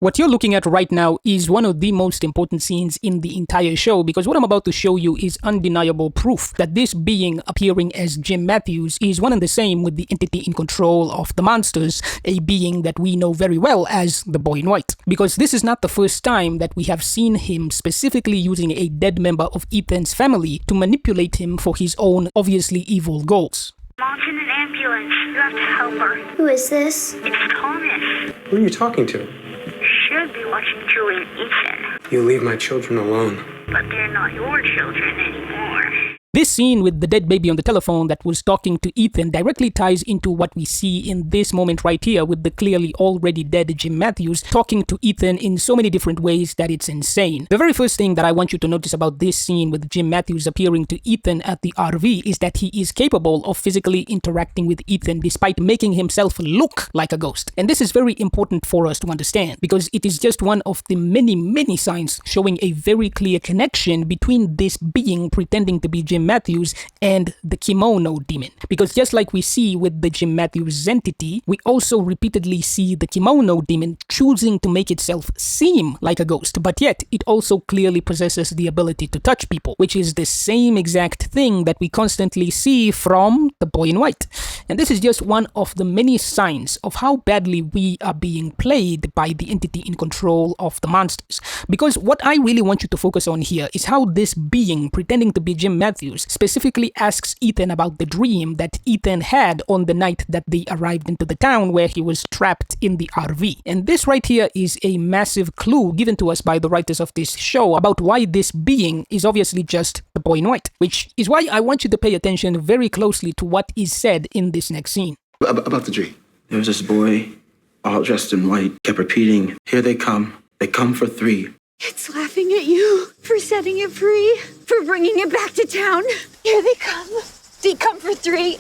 What you're looking at right now is one of the most important scenes in the entire show, because what I'm about to show you is undeniable proof that this being appearing as Jim Matthews is one and the same with the entity in control of the monsters, a being that we know very well as the Boy in White. Because this is not the first time that we have seen him specifically using a dead member of Ethan's family to manipulate him for his own obviously evil goals. Mom's in an ambulance. You have to help her. Who is this? It's Thomas. Who are you talking to? Should be watching Julie and Ethan, You leave my children alone. but they're not your children anymore. This scene with the dead baby on the telephone that was talking to Ethan directly ties into what we see in this moment right here with the clearly already dead Jim Matthews talking to Ethan in so many different ways that it's insane. The very first thing that I want you to notice about this scene with Jim Matthews appearing to Ethan at the RV is that he is capable of physically interacting with Ethan despite making himself look like a ghost. And this is very important for us to understand because it is just one of the many signs showing a very clear connection between this being pretending to be Jim Matthews and the kimono demon. Because just like we see with the Jim Matthews entity, we also repeatedly see the kimono demon choosing to make itself seem like a ghost, but yet it also clearly possesses the ability to touch people, which is the same exact thing that we constantly see from the Boy in White. And this is just one of the many signs of how badly we are being played by the entity in control of the monsters. Because what I really want you to focus on here is how this being pretending to be Jim Matthews specifically asks Ethan about the dream that Ethan had on the night that they arrived into the town where he was trapped in the RV. And this right here is a massive clue given to us by the writers of this show about why this being is obviously just the Boy in White, which is why I want you to pay attention very closely to what is said in this next scene. About the dream. There was this boy, all dressed in white, kept repeating, "Here they come. They come for three." It's laughing at you for setting it free, for bringing it back to town. Here they come. They come for three.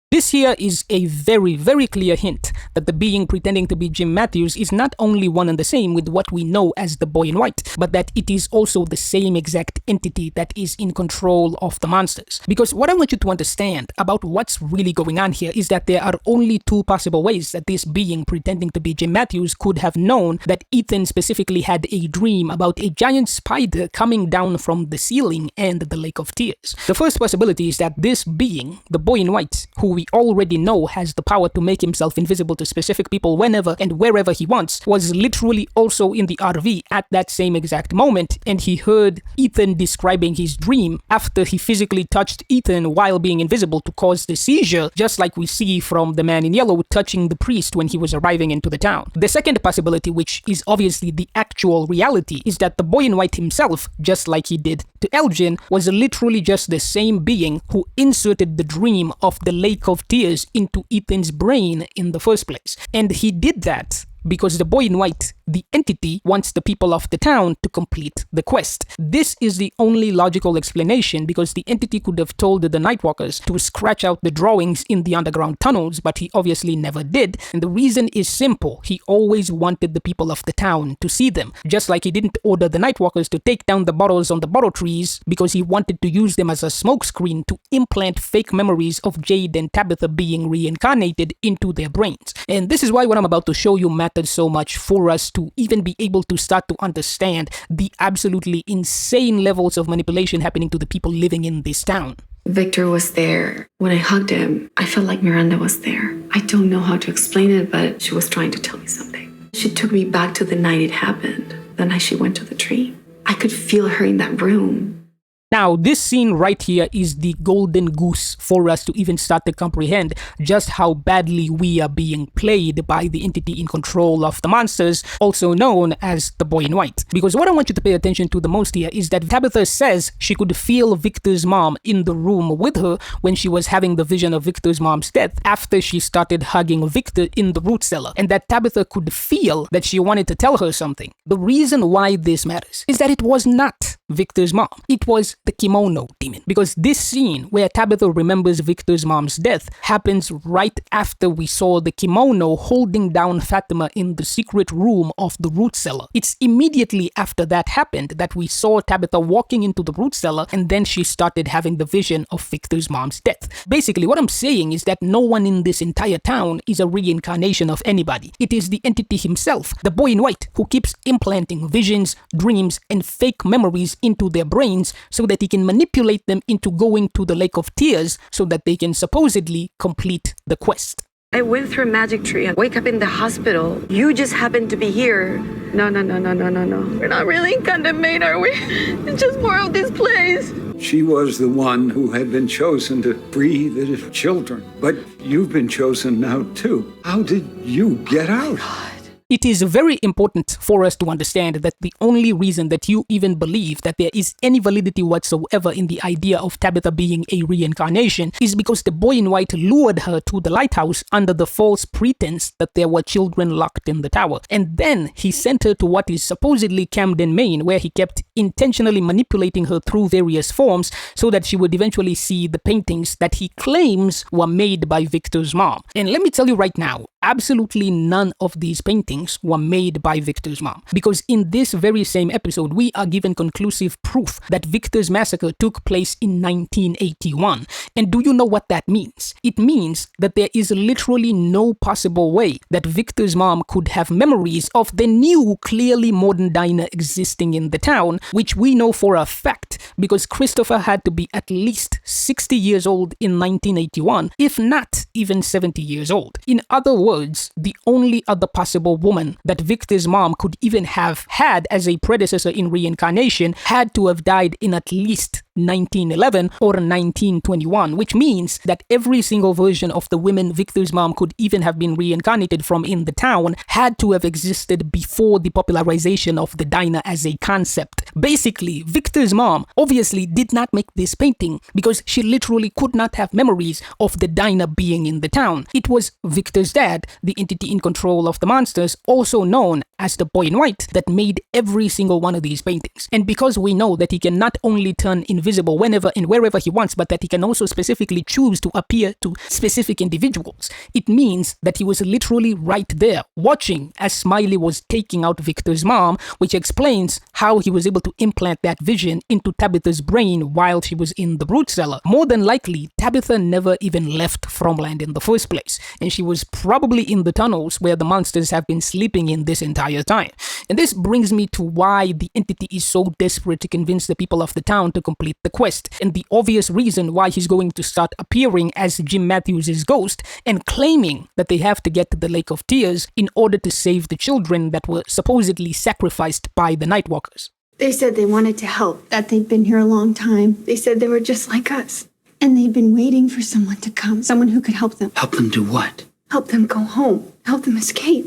This here is a very clear hint that the being pretending to be Jim Matthews is not only one and the same with what we know as the Boy in White, but that it is also the same exact entity that is in control of the monsters. Because what I want you to understand about what's really going on here is that there are only two possible ways that this being pretending to be Jim Matthews could have known that Ethan specifically had a dream about a giant spider coming down from the ceiling and the Lake of Tears. The first possibility is that this being, the Boy in White, who we already know has the power to make himself invisible to specific people whenever and wherever he wants, was literally also in the RV at that same exact moment, and he heard Ethan describing his dream after he physically touched Ethan while being invisible to cause the seizure, just like we see from the man in yellow touching the priest when he was arriving into the town. The second possibility, which is obviously the actual reality, is that the Boy in White himself, just like he did to Elgin, was literally just the same being who inserted the dream of the Lake of Tears into Ethan's brain in the first place. And he did that because the Boy in White, the entity, wants the people of the town to complete the quest. This is the only logical explanation because the entity could have told the Nightwalkers to scratch out the drawings in the underground tunnels, but he obviously never did. And the reason is simple. He always wanted the people of the town to see them. Just like he didn't order the Nightwalkers to take down the bottles on the bottle trees because he wanted to use them as a smokescreen to implant fake memories of Jade and Tabitha being reincarnated into their brains. And this is why what I'm about to show you matters so much for us to even be able to start to understand the absolutely insane levels of manipulation happening to the people living in this town. Victor was there. When I hugged him, I felt like Miranda was there. I don't know how to explain it, but she was trying to tell me something. She took me back to the night it happened, the night she went to the tree. I could feel her in that room. Now, this scene right here is the golden goose for us to even start to comprehend just how badly we are being played by the entity in control of the monsters, also known as the Boy in White. Because what I want you to pay attention to the most here is that Tabitha says she could feel Victor's mom in the room with her when she was having the vision of Victor's mom's death after she started hugging Victor in the root cellar, and that Tabitha could feel that she wanted to tell her something. The reason why this matters is that it was not Victor's mom. It was the kimono demon. Because this scene where Tabitha remembers Victor's mom's death happens right after we saw the kimono holding down Fatima in the secret room of the root cellar. It's immediately after that happened that we saw Tabitha walking into the root cellar, and then she started having the vision of Victor's mom's death. Basically, what I'm saying is that no one in this entire town is a reincarnation of anybody. It is the entity himself, the boy in white, who keeps implanting visions, dreams, and fake memories into their brains so that he can manipulate them into going to the Lake of Tears so that they can supposedly complete the quest. I went through a magic tree and wake up in the hospital. You just happened to be here. No. We're not reincarnated, are we? It's just more of this place. She was the one who had been chosen to free the children. But you've been chosen now too. How did you get out? It is very important for us to understand that the only reason that you even believe that there is any validity whatsoever in the idea of Tabitha being a reincarnation is because the boy in white lured her to the lighthouse under the false pretense that there were children locked in the tower. And then he sent her to what is supposedly Camden, Maine, where he kept intentionally manipulating her through various forms so that she would eventually see the paintings that he claims were made by Victor's mom. And let me tell you right now, absolutely none of these paintings were made by Victor's mom. Because in this very same episode, we are given conclusive proof that Victor's massacre took place in 1981. And do you know what that means? It means that there is literally no possible way that Victor's mom could have memories of the new, clearly modern diner existing in the town, which we know for a fact because Christopher had to be at least 60 years old in 1981, if not even 70 years old. In other words, the only other possible woman that Victor's mom could even have had as a predecessor in reincarnation had to have died in at least 1911 or 1921, which means that every single version of the women Victor's mom could even have been reincarnated from in the town had to have existed before the popularization of the diner as a concept. Basically, Victor's mom obviously did not make this painting because she literally could not have memories of the diner being in the town. It was Victor's dad, the entity in control of the monsters, also known as the boy in white, that made every single one of these paintings. And because we know that he can not only turn invisible whenever and wherever he wants, but that he can also specifically choose to appear to specific individuals, it means that he was literally right there watching as Smiley was taking out Victor's mom, which explains how he was able to implant that vision into Tabitha's brain while she was in the root cellar. More than likely, Tabitha never even left Fromland in the first place, and she was probably in the tunnels where the monsters have been sleeping in this entire time. And this brings me to why the entity is so desperate to convince the people of the town to complete the quest, and the obvious reason why he's going to start appearing as Jim Matthews' ghost and claiming that they have to get to the Lake of Tears in order to save the children that were supposedly sacrificed by the Nightwalkers. They said they wanted to help, that they'd been here a long time. They said they were just like us. And they'd been waiting for someone to come, someone who could help them. Help them do what? Help them go home. Help them escape.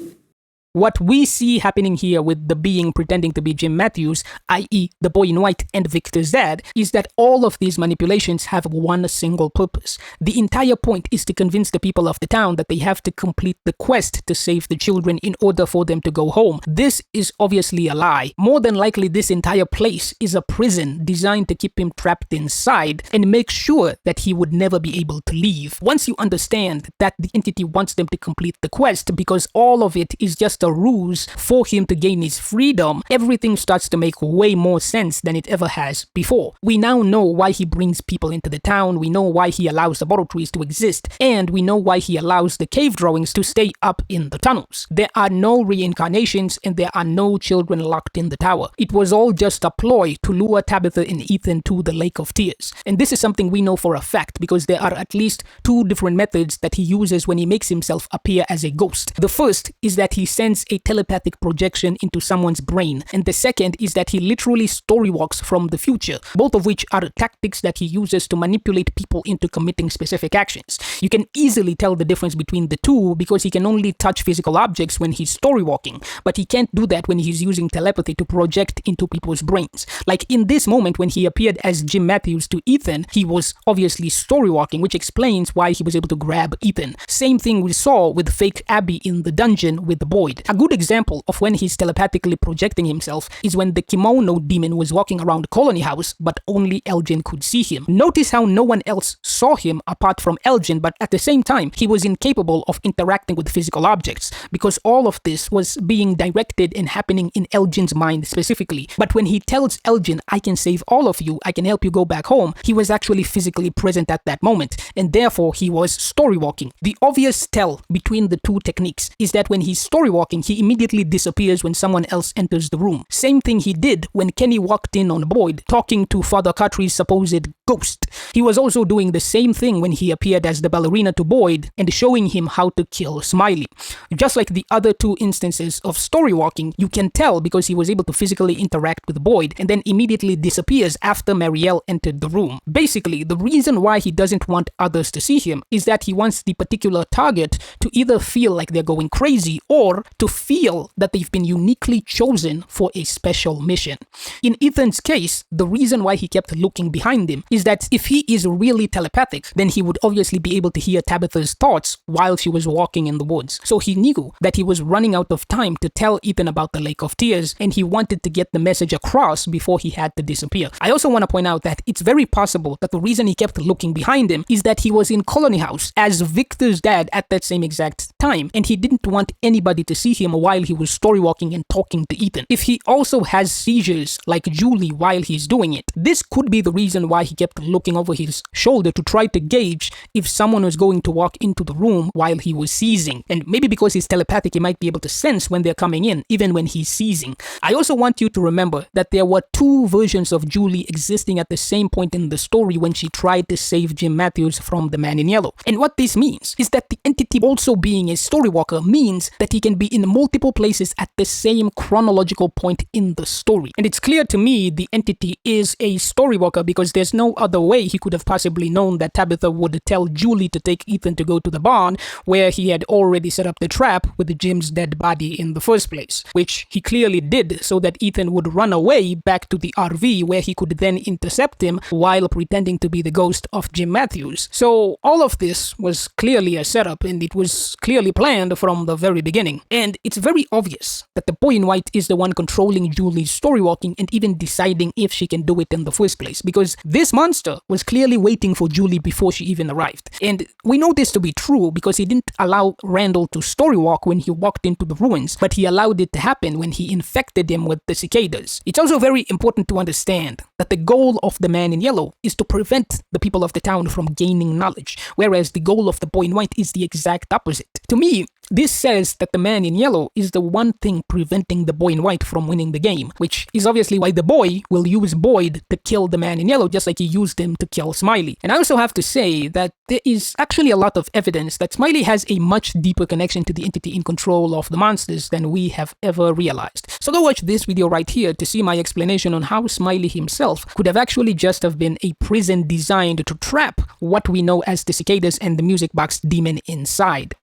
What we see happening here with the being pretending to be Jim Matthews, i.e. the boy in white and Victor's dad, is that all of these manipulations have one single purpose. The entire point is to convince the people of the town that they have to complete the quest to save the children in order for them to go home. This is obviously a lie. More than likely, this entire place is a prison designed to keep him trapped inside and make sure that he would never be able to leave. Once you understand that the entity wants them to complete the quest because all of it is just a ruse for him to gain his freedom, everything starts to make way more sense than it ever has before. We now know why he brings people into the town, we know why he allows laboratories to exist, and we know why he allows the cave drawings to stay up in the tunnels. There are no reincarnations and there are no children locked in the tower. It was all just a ploy to lure Tabitha and Ethan to the Lake of Tears. And this is something we know for a fact because there are at least two different methods that he uses when he makes himself appear as a ghost. The first is that he sends a telepathic projection into someone's brain, and the second is that he literally storywalks from the future, both of which are tactics that he uses to manipulate people into committing specific actions. You can easily tell the difference between the two because he can only touch physical objects when he's storywalking, but he can't do that when he's using telepathy to project into people's brains. Like in this moment when he appeared as Jim Matthews to Ethan, he was obviously storywalking, which explains why he was able to grab Ethan. Same thing we saw with fake Abby in the dungeon with Boyd. Boyd. A good example of when he's telepathically projecting himself is when the kimono demon was walking around Colony House, but only Elgin could see him. Notice how no one else saw him apart from Elgin, but at the same time, he was incapable of interacting with physical objects, because all of this was being directed and happening in Elgin's mind specifically. But when he tells Elgin, I can save all of you, I can help you go back home, he was actually physically present at that moment, and therefore he was story walking. The obvious tell between the two techniques is that when he's story walking, he immediately disappears when someone else enters the room. Same thing he did when Kenny walked in on Boyd, talking to Father Cartry's supposed ghost. He was also doing the same thing when he appeared as the ballerina to Boyd and showing him how to kill Smiley. Just like the other two instances of story walking, you can tell because he was able to physically interact with Boyd and then immediately disappears after Marielle entered the room. Basically, the reason why he doesn't want others to see him is that he wants the particular target to either feel like they're going crazy or to feel that they've been uniquely chosen for a special mission. In Ethan's case, the reason why he kept looking behind him is that if he is really telepathic, then he would obviously be able to hear Tabitha's thoughts while she was walking in the woods. So he knew that he was running out of time to tell Ethan about the Lake of Tears, and he wanted to get the message across before he had to disappear. I also want to point out that it's very possible that the reason he kept looking behind him is that he was in Colony House as Victor's dad at that same exact time, and he didn't want anybody to see him while he was story walking and talking to Ethan. If he also has seizures like Julie while he's doing it, this could be the reason why he kept looking over his shoulder to try to gauge if someone was going to walk into the room while he was seizing. And maybe because he's telepathic, he might be able to sense when they're coming in, even when he's seizing. I also want you to remember that there were two versions of Julie existing at the same point in the story when she tried to save Jim Matthews from the Man in Yellow. And what this means is that the entity also being a story walker means that he can be in multiple places at the same chronological point in the story. And it's clear to me the entity is a story walker because there's no other way he could have possibly known that Tabitha would tell Julie to take Ethan to go to the barn where he had already set up the trap with Jim's dead body in the first place, which he clearly did so that Ethan would run away back to the RV where he could then intercept him while pretending to be the ghost of Jim Matthews. So all of this was clearly a setup, and it was clearly planned from the very beginning. And it's very obvious that the boy in white is the one controlling Julie's story walking and even deciding if she can do it in the first place, because this monster was clearly waiting for Julie before she even arrived. And we know this to be true because he didn't allow Randall to story walk when he walked into the ruins, but he allowed it to happen when he infected him with the cicadas. It's also very important to understand that the goal of the Man in Yellow is to prevent the people of the town from gaining knowledge, whereas the goal of the boy in white is the exact opposite. To me, this says that the Man in Yellow is the one thing preventing the boy in white from winning the game, which is obviously why the boy will use Boyd to kill the Man in Yellow just like he used him to kill Smiley. And I also have to say that there is actually a lot of evidence that Smiley has a much deeper connection to the entity in control of the monsters than we have ever realized. So go watch this video right here to see my explanation on how Smiley himself could have actually just have been a prison designed to trap what we know as the cicadas and the music box demon inside.